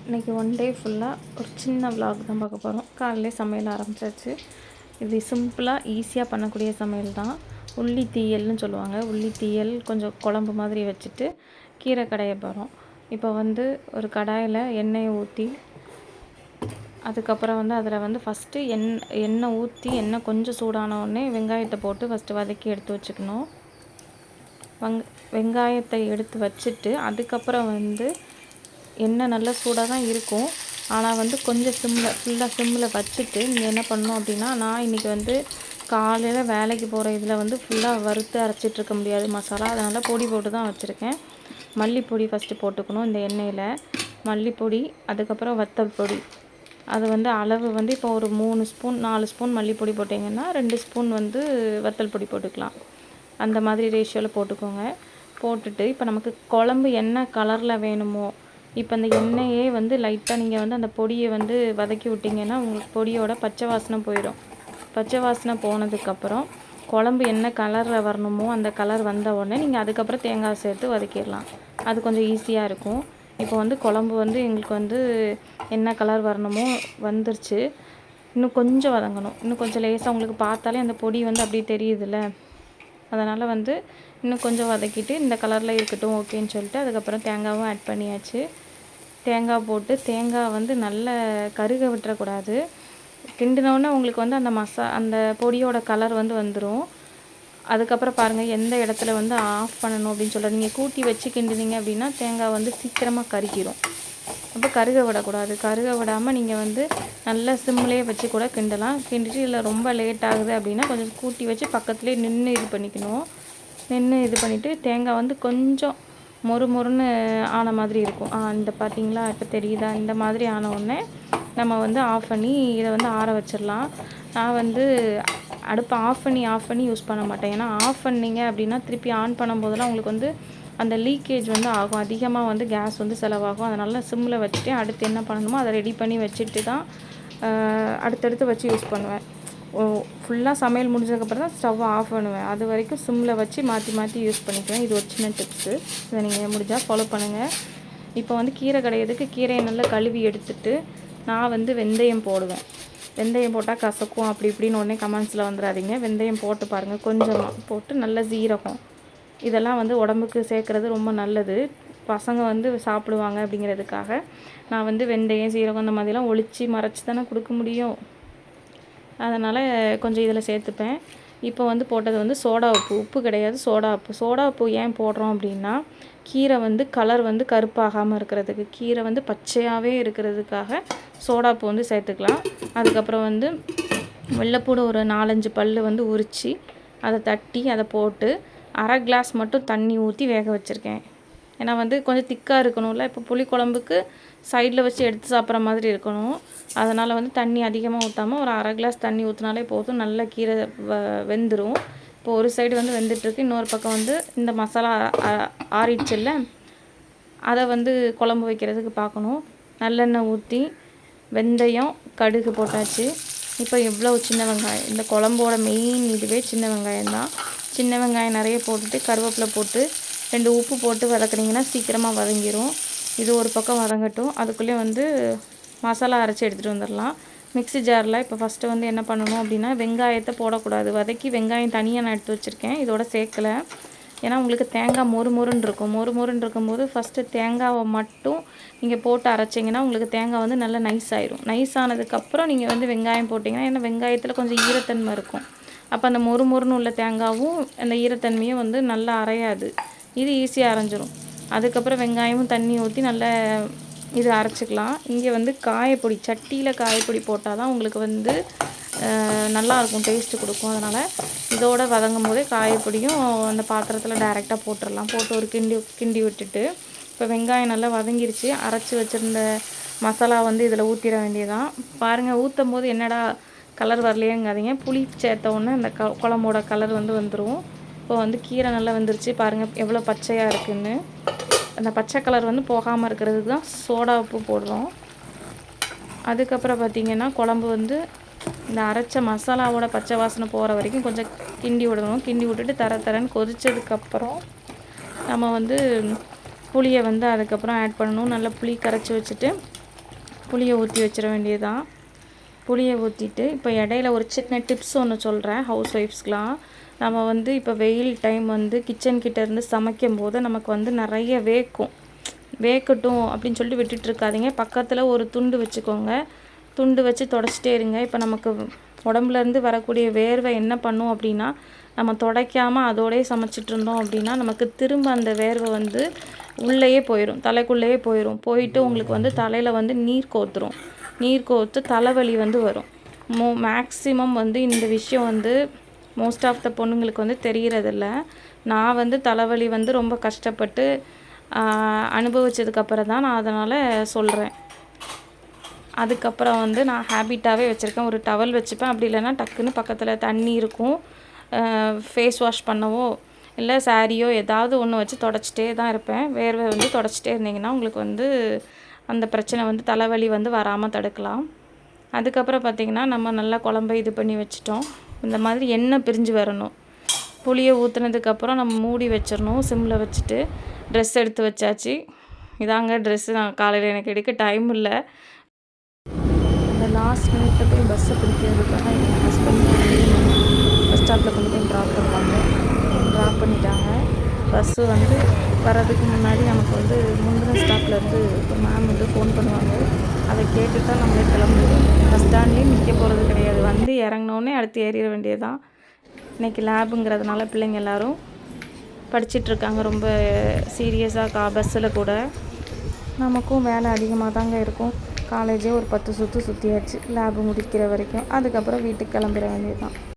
இன்றைக்கி one day ஃபுல்லாக ஒரு சின்ன விலாக் தான் பார்க்க போகிறோம். காலையிலே சமையல் ஆரம்பிச்சாச்சு. இது சிம்பிளாக ஈஸியாக பண்ணக்கூடிய சமையல் தான். உள்ளி தீயல்னு சொல்லுவாங்க. உள்ளி தீயல் கொஞ்சம் குழம்பு மாதிரி வச்சுட்டு கீரை கடைய போகிறோம். இப்போ வந்து ஒரு கடாயில் எண்ணெயை ஊற்றி அதுக்கப்புறம் அதில் ஃபஸ்ட்டு எண்ணெய் ஊற்றி எண்ணெய் கொஞ்சம் சூடான உடனே வெங்காயத்தை போட்டு ஃபஸ்ட்டு வதக்கி எடுத்து வச்சுக்கணும். வெங்காயத்தை எடுத்து வச்சுட்டு அதுக்கப்புறம் எண்ணெய் நல்லா சூடாக தான் இருக்கும். ஆனால் கொஞ்சம் ஃபுல்லாக சிம்மில் வச்சுட்டு நீங்கள் என்ன பண்ணணும் அப்படின்னா, நான் இன்றைக்கி காலையில் வேலைக்கு போகிற இதில் ஃபுல்லாக வறுத்து அரைச்சிட்ருக்க முடியாது மசாலா. அதனால் பொடி போட்டு தான் வச்சுருக்கேன். மல்லிப்பொடி ஃபஸ்ட்டு போட்டுக்கணும் இந்த எண்ணெயில். மல்லிப்பொடி, அதுக்கப்புறம் வத்தல் பொடி. அது அளவு இப்போ ஒரு 3 ஸ்பூன் 4 ஸ்பூன் மல்லிப்பொடி போட்டிங்கன்னா 2 ஸ்பூன் வத்தல் பொடி போட்டுக்கலாம். அந்த மாதிரி ரேஷியோவில் போட்டுக்கோங்க. போட்டுட்டு இப்போ நமக்கு குழம்பு என்ன கலரில் வேணுமோ, இப்போ அந்த எண்ணெயே லைட்டாக நீங்கள் அந்த பொடியை வதக்கி விட்டிங்கன்னா உங்களுக்கு பொடியோட பச்சை வாசனை போயிடும். பச்சை வாசனை போனதுக்கப்புறம் குழம்பு என்ன கலரில் வரணுமோ அந்த கலர் வந்த உடனே நீங்கள் அதுக்கப்புறம் தேங்காய் சேர்த்து வதக்கிடலாம். அது கொஞ்சம் ஈஸியாக இருக்கும். இப்போ குழம்பு எங்களுக்கு என்ன கலர் வரணுமோ வந்துருச்சு. இன்னும் கொஞ்சம் வதங்கணும். இன்னும் கொஞ்சம் லேசாக உங்களுக்கு பார்த்தாலே அந்த பொடி அப்படியே தெரியுதுல்ல. அதனால் இன்னும் கொஞ்சம் வதக்கிட்டு இந்த கலரில் இருக்கட்டும் ஓகேன்னு சொல்லிட்டு அதுக்கப்புறம் தேங்காவும் ஆட் பண்ணியாச்சு. தேங்காய் போட்டு தேங்காய் நல்ல கருக விட்டுறக்கூடாது. கிண்டினோடனே உங்களுக்கு அந்த பொடியோட கலர் வந்துடும். அதுக்கப்புறம் பாருங்கள் எந்த இடத்துல ஆஃப் பண்ணணும் அப்படின்னு சொல்லிட்டு நீங்கள் கூட்டி வச்சு கிண்டினீங்க அப்படின்னா தேங்காய் சீக்கிரமாக கருகிடும். அப்போ கருக விடக்கூடாது. கருக விடாமல் நீங்கள் நல்லா சிம்மிலே வச்சு கூட கிண்டலாம். கிண்டிட்டு இல்லை ரொம்ப லேட் ஆகுது அப்படின்னா கொஞ்சம் கூட்டி வச்சு பக்கத்துலேயே நின்று இது பண்ணிக்கணும். இது பண்ணிவிட்டு தேங்காய் கொஞ்சம் மொறுன்னு ஆன மாதிரி இருக்கும். இந்த பார்த்தீங்களா, இப்போ தெரியுதா? இந்த மாதிரி ஆன உடனே நம்ம ஆஃப் பண்ணி இதை ஆற வச்சிடலாம். நான் அடுப்பை ஆஃப் பண்ணி யூஸ் பண்ண மாட்டேன். ஏன்னா ஆஃப் பண்ணிங்க அப்படின்னா திருப்பி ஆன் பண்ணும்போதெல்லாம் உங்களுக்கு அந்த லீக்கேஜ் ஆகும். அதிகமாக கேஸ் செலவாகும். அதனால் சிம்மில் வச்சுட்டு அடுத்து என்ன பண்ணணுமோ அதை ரெடி பண்ணி வச்சுட்டு தான் அடுத்தடுத்து வச்சு யூஸ் பண்ணுவேன். ஃபுல்லாக சமையல் முடிஞ்சதுக்கப்புறம் தான் ஸ்டவ்வை ஆஃப் பண்ணுவேன். அது வரைக்கும் சிம்மில் வச்சு மாற்றி யூஸ் பண்ணிக்குவேன். இது ஒரு சின்ன டிப்ஸு. இதை நீங்கள் முடிஞ்சால் ஃபாலோ பண்ணுங்கள். இப்போ கீரை கடையிறதுக்கு கீரையை நல்லா கழுவி எடுத்துட்டு நான் வெந்தயம் போடுவேன். வெந்தயம் போட்டால் கசக்கும் அப்படி இப்படின்னு உடனே கமெண்ட்ஸில் வந்துடாதீங்க. வெந்தயம் போட்டு பாருங்கள். கொஞ்சமாக போட்டு நல்ல சீரகம், இதெல்லாம் உடம்புக்கு சேர்க்குறது ரொம்ப நல்லது. பசங்க சாப்பிடுவாங்க அப்படிங்கிறதுக்காக நான் வெந்தயம் சீரகம் இந்த மாதிரிலாம் ஒளிச்சு மறைச்சி தானே கொடுக்க முடியும். அதனால் கொஞ்சம் இதில் சேர்த்துப்பேன். இப்போ போட்டது சோடா உப்பு. உப்பு கிடையாது, சோடா உப்பு. சோடா உப்பு ஏன் போடுறோம் அப்படின்னா, கீரை கலர் கருப்பாகாமல் இருக்கிறதுக்கு, கீரை பச்சையாகவே இருக்கிறதுக்காக சோடா உப்பு சேர்த்துக்கலாம். அதுக்கப்புறம் வெள்ளைப்பூடு ஒரு 4-5 பல் உரித்து அதை தட்டி அதை போட்டு அரை கிளாஸ் மட்டும் தண்ணி ஊற்றி வேக வச்சுருக்கேன். ஏன்னா கொஞ்சம் திக்காக இருக்கணும்ல. இப்போ புளிக்குழம்புக்கு சைடில் வச்சு எடுத்து சாப்பிட்ற மாதிரி இருக்கணும். அதனால் தண்ணி அதிகமாக ஊற்றாமல் ஒரு அரை கிளாஸ் தண்ணி ஊற்றினாலே போதும். நல்ல கீரை வெந்துடும். இப்போ ஒரு சைடு வெந்துட்டுருக்கு. இன்னொரு பக்கம் இந்த மசாலா ஆறிடுச்சுல்ல, அதை குழம்பு வைக்கிறதுக்கு பார்க்கணும். நல்லெண்ணெய் ஊற்றி வெந்தயம் கடுகு போட்டாச்சு. இப்போ எவ்வளோ சின்ன வெங்காயம், இந்த குழம்போட மெயின் இதுவே சின்ன வெங்காயம் தான். சின்ன வெங்காயம் நிறைய போட்டுட்டு கருவேப்பிலை போட்டு 2 உப்பு போட்டு வதக்குனிங்கன்னா சீக்கிரமாக வதங்கிடும். இது ஒரு பக்கம் வதங்கட்டும். அதுக்குள்ளே மசாலா அரைச்சி எடுத்துகிட்டு வந்துடலாம். மிக்ஸி ஜாரில் இப்போ ஃபஸ்ட்டு என்ன பண்ணணும் அப்படின்னா, வெங்காயத்தை போடக்கூடாது. வதக்கி வெங்காயம் தனியாக நான் எடுத்து வச்சுருக்கேன். இதோட சேர்க்கலை. ஏன்னா உங்களுக்கு தேங்காய் மொறுன்னு இருக்கும். மொறுன்னு இருக்கும்போது ஃபஸ்ட்டு தேங்காவை மட்டும் நீங்கள் போட்டு அரைச்சிங்கன்னா உங்களுக்கு தேங்காய் நல்லா நைஸ் ஆயிரும். நைஸ் ஆனதுக்கப்புறம் நீங்கள் வெங்காயம் போட்டிங்கன்னா, ஏன்னா வெங்காயத்தில் கொஞ்சம் ஈரத்தன்மை இருக்கும். அப்போ அந்த மொறுன்னு உள்ள தேங்காயும் அந்த ஈரத்தன்மையும் நல்லா அரையாது. இது ஈஸியாக அரைஞ்சிரும். அதுக்கப்புறம் வெங்காயமும் தண்ணி ஊற்றி நல்லா இது அரைச்சிக்கலாம். இங்கே காயப்பொடி, சட்டியில் காயப்பொடி போட்டால் தான் உங்களுக்கு நல்லாயிருக்கும், டேஸ்ட்டு கொடுக்கும். அதனால் இதோட வதங்கும் போதே காயப்பொடியும் அந்த பாத்திரத்தில் டைரெக்டாக போட்டுடலாம். போட்டு ஒரு கிண்டி விட்டுட்டு இப்போ வெங்காயம் நல்லா வதங்கிருச்சு. அரைச்சி வச்சுருந்த மசாலா இதில் ஊற்றிட வேண்டியதான். பாருங்கள், ஊற்றும் போது என்னடா கலர் வரலையேங்காதீங்க. புளி சேர்த்த உடனே அந்த குழம்போட கலர் வந்துடும். இப்போ கீரை நல்லா வெந்துருச்சு. பாருங்கள் எவ்வளோ பச்சையாக இருக்குதுன்னு. அந்த பச்சை கலர் போகாமல் இருக்கிறதுக்கு தான் சோடா உப்பு போடுறோம். அதுக்கப்புறம் பார்த்திங்கன்னா குழம்பு இந்த அரைச்ச மசாலாவோட பச்சை வாசனை போகிற வரைக்கும் கொஞ்சம் கிண்டி விடணும். கிண்டி விட்டுட்டு தரன்னு கொதித்ததுக்கப்புறம் நம்ம புளியை அதுக்கப்புறம் ஆட் பண்ணணும். நல்லா புளி கரைச்சி வச்சுட்டு புளியை ஊற்றி வச்சிட வேண்டியதுதான். புளியை ஊற்றிட்டு இப்போ இடையில ஒரு சின்ன டிப்ஸ் ஒன்று சொல்கிறேன் ஹவுஸ் ஒய்ஃப்ஸ்க்கெலாம். நம்ம வந்து இப்போ வெயில் டைம் வந்து கிச்சன் கிட்டேருந்து சமைக்கும் போது நமக்கு வந்து நிறைய வேக்கட்டும் அப்படின்னு சொல்லிட்டு விட்டுட்டுருக்காதீங்க. பக்கத்தில் ஒரு துண்டு வச்சுக்கோங்க. துண்டு வச்சு தொடச்சிட்டே இருங்க. இப்போ நமக்கு உடம்புலேருந்து வரக்கூடிய வேர்வை என்ன பண்ணும் அப்படின்னா, நம்ம துடைக்காமல் அதோடய சமைச்சிட்டு இருந்தோம் அப்படின்னா நமக்கு திரும்ப அந்த வேர்வை வந்து உள்ளேயே போயிடும், தலைக்குள்ளேயே போயிட்டு உங்களுக்கு வந்து தலையில் வந்து நீர் கோர்த்து தலைவலி வந்து வரும். மேக்ஸிமம் வந்து இந்த விஷயம் வந்து மோஸ்ட் ஆஃப் த பொண்ணுங்களுக்கு வந்து தெரிகிறதில்ல. நான் வந்து தலைவலி வந்து ரொம்ப கஷ்டப்பட்டு அனுபவித்ததுக்கப்புறம் தான் நான் அதனால் சொல்கிறேன். அதுக்கப்புறம் வந்து நான் ஹேபிட்டாகவே வச்சுருக்கேன். ஒரு டவல் வச்சுப்பேன். அப்படி இல்லைன்னா டக்குன்னு பக்கத்தில் தண்ணி இருக்கும், ஃபேஸ் வாஷ் பண்ணவோ இல்லை சாரியோ ஏதாவது ஒன்று வச்சு தொடச்சிட்டே தான் இருப்பேன். வேர்வை வந்து தொடச்சிட்டே இருந்தீங்கன்னா உங்களுக்கு வந்து அந்த பிரச்சனை வந்து தலைவலி வந்து வராமல் தடுக்கலாம். அதுக்கப்புறம் பார்த்திங்கன்னா நம்ம நல்லா குழம்பை இது பண்ணி வச்சிட்டோம். இந்த மாதிரி எண்ணெய் பிரிஞ்சு வரணும். புளியை ஊற்றுனதுக்கப்புறம் நம்ம மூடி வச்சிடணும். சிம்மில் வச்சுட்டு ட்ரெஸ் எடுத்து வச்சாச்சு. இதாங்க ட்ரெஸ்ஸு. நான் காலையில் எனக்கு எடுக்க டைம் இல்லை. அந்த லாஸ்ட் மினிட்டில் போய் பஸ்ஸை பிடிக்கிறதுக்காக எங்கள் ஹஸ்பண்ட் பஸ் ஸ்டாப்பில் கொண்டு போய் ட்ராப் பண்ணிட்டாங்க. பஸ்ஸு வந்து வர்றதுக்கு முன்னாடி நமக்கு வந்து முந்தின ஸ்டாப்லேருந்து இப்போ மேம் வந்து ஃபோன் பண்ணுவாங்க. அதை கேட்டு தான் நம்மளே கிளம்புவோம். பஸ் ஸ்டாண்ட்லேயும் நிற்க போகிறது கிடையாது. வந்து இறங்கினோடனே அடுத்து ஏறிட வேண்டியது தான். இன்றைக்கி லேபுங்கிறதுனால பிள்ளைங்க எல்லோரும் படிச்சிட்ருக்காங்க ரொம்ப சீரியஸாக. பஸ்ஸில் கூட நமக்கும் வேலை அதிகமாக தாங்க இருக்கும். காலேஜே ஒரு 10 சுற்று சுற்றியாச்சு லேபு முடிக்கிற வரைக்கும். அதுக்கப்புறம் வீட்டுக்கு கிளம்பிட வேண்டியது தான்.